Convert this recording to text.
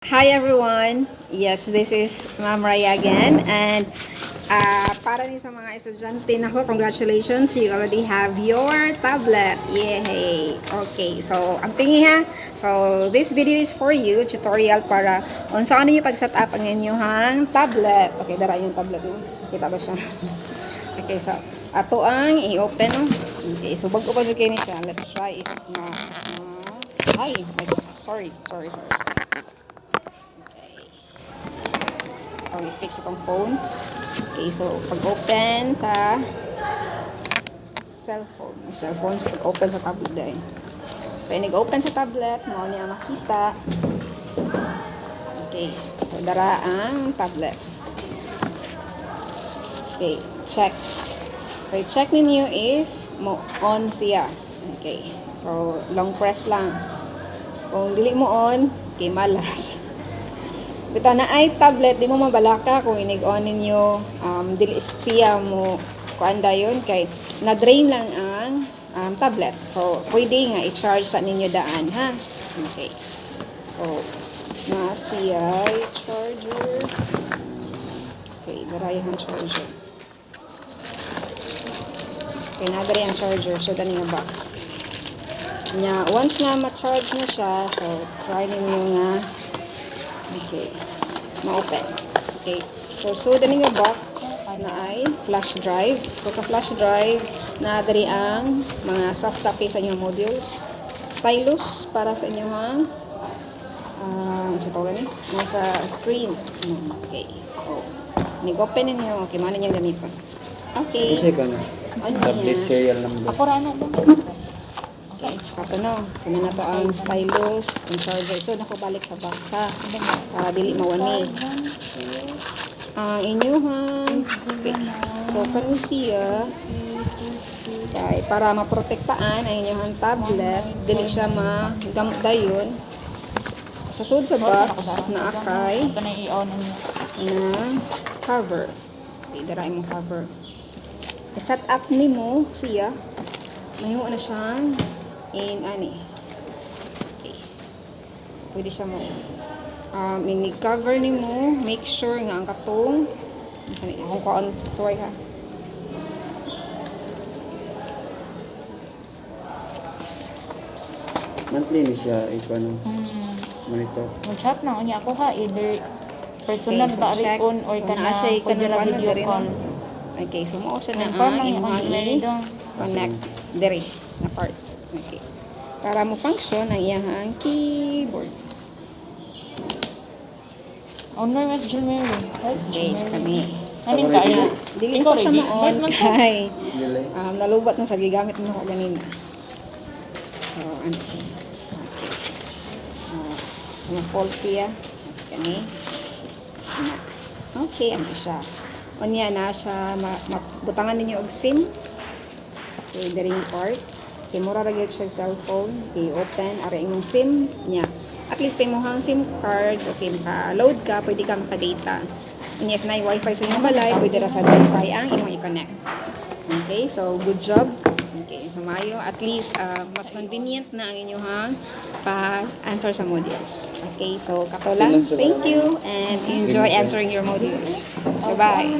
Hi everyone! Yes, this is Ma'am Raya again, and para din sa mga estudyante na ho, congratulations, you already have your tablet. Yay! Okay, so amping ha. So this video is for you, tutorial para on saan niyo pag-set up ang inyong tablet. Okay, dara yung tablet mo. Kita ba siya? Okay, so ato ang i-open no. Okay, so bago pa siya siya. Let's try if ay, sorry. I-fix itong phone. Okay, so pag-open sa cellphone, so pag-open sa tablet din. So, inig-open sa tablet, mo niya makita. Okay, so dara ang tablet. Okay, check. So, i-check ninyo if on siya. Okay, so long press lang. Kung dili mo on, okay, malas. Bitaw na ay tablet, di mo mabalaka kung inig-on ninyo, dili siya mo kuan dayon kay na-drain lang ang tablet. So, pwede nga i-charge sa ninyo daan, ha? Okay. So, na siya charger. Okay, daray ang charger. Okay, na-daray ang charger. So, dani yung box. Nya, once nga ma-charge na siya, so, try ninyo nga okay, ma-open. Okay, so sudan yung box na ay flash drive. So sa flash drive, nadari ang mga soft copy sa inyong modules, stylus para sa inyong sa screen. Okay, so nag-open ninyo. Okay, mana niyang gamiton. Okay, tablet serial number. ako rana lang. Kato no. So, na to ang stylus, ang charger. So, nakabalik sa box ha. Para dili mawani. Ang inyuhan. Okay. So, kani siya. Okay. Para maprotektaan ang inyuhan tablet, dili siya magamot dayon. Sa sud sa box, na akay na cover. Okay, darain mo cover. I-set up ni mo siya. Mayroon na siyang okay. So, pwede siya mo cover ni mo, make sure nga ang katong kung kaon suway ha. Monthly ni siya ano monitor. Mag-chat na niya ako ha, either personal Okay, so ba check. on or So, kana naa siya pwede ra kanang video diri call. na. Okay, so mo siya na Confirm ang lang yung imong dong. connect diri na part. Okay. Para mo function ang iyang keyboard. Owner mas Jimmy. Right? Okay, so kami. Anin ka ay Dili ko siya mo-on kay nalubat na sa gigamit mo ko ganina. So, ano siya? Okay. So, ma-fold siya. Kani. Okay, ano siya. O niya na siya, butangan ninyo og SIM. Okay, the ring part. Okay, mura ra gyud siya cellphone. Okay, open. Ara imong SIM niya. At least imong hang SIM card. Okay, maka-load ka. Pwede ka maka-data. And if na wifi sa inyong balay, pwede ra sa wifi ang imong i-connect. Okay, so good job. Okay, so mayo. At least, mas convenient na ang inyong pa-answer sa modules. Okay, so kato lang. Thank you and enjoy answering your modules. Bye-bye.